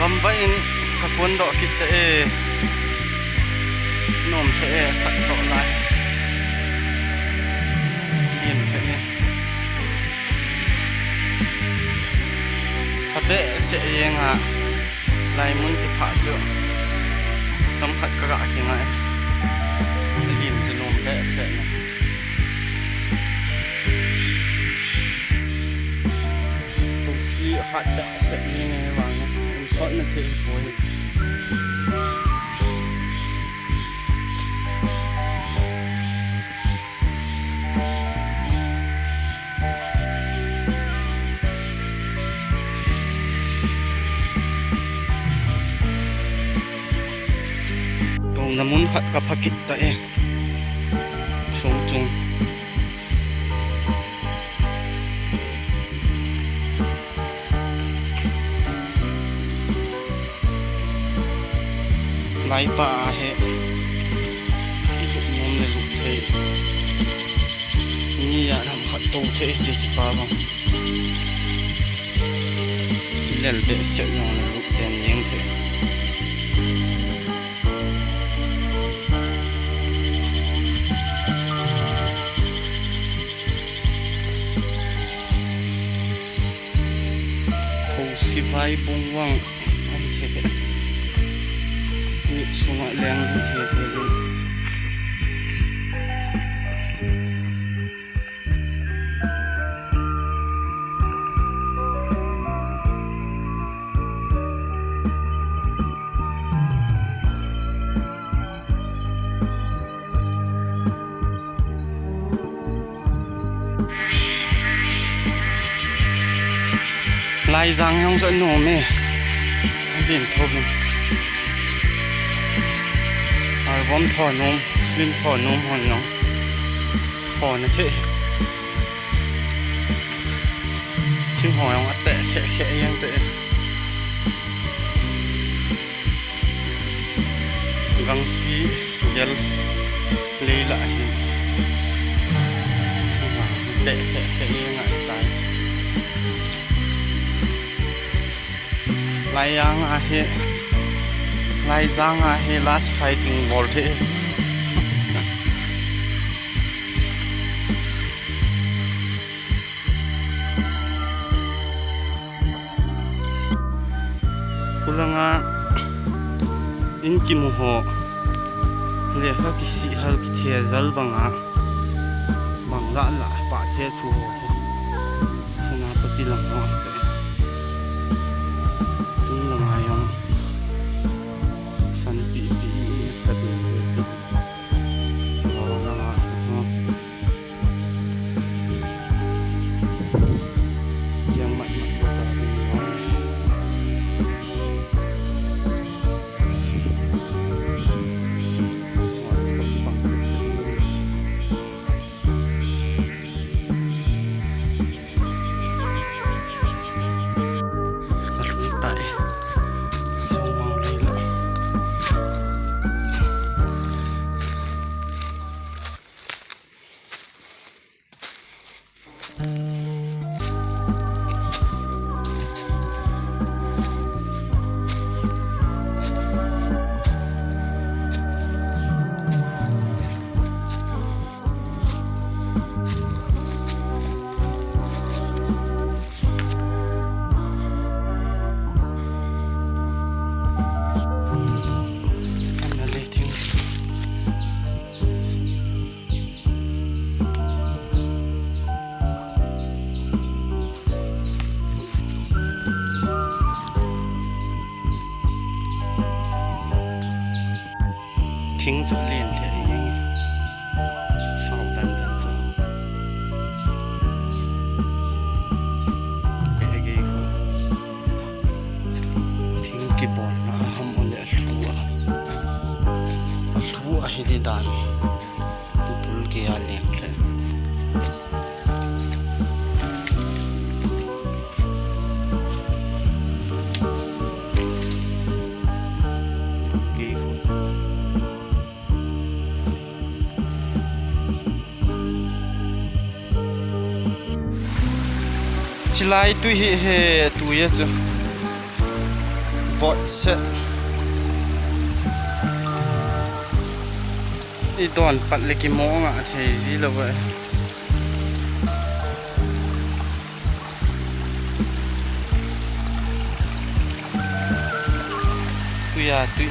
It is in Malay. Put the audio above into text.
gamba in kapun do kita nom the sat do lai yin the ni sabe se yenga lai mun ki pha chu cham khat ka ki ngai yin chu nom be se na tu si hat da se ni ne wang sot na the boy namun khat ka phakit ta song chung lai pa he nom le lu the ni ya ram khat to the je chi pa bang lel be se yong le lu ten yeng the si vai bung wang am the ni sunga leng the the lai giang không dẫn nổ mê biển thôn ở vòng thỏ nôm xuyên thỏ nôm hòn nó thỏ nó thế chim hỏi ông tệ khẽ khẽ yang tệ găng ký gel lấy lại tệ khẽ khẽ yang lại tay lai yang ahe lai zang ahe last fighting war the kulanga inki muho le kha ki si hal ki the zal banga bangla la pa the chu ho sanapati lam ho thính chỗ liền thế sau tận tận chỗ bé cái thính cái bọn nó không có lẽ lúa hay đi đàn bul cái liền thế chilai tu hi he tu ye chu vội set đi đoàn bắt lấy cái mỏ ngã thì gì là vậy tui à tui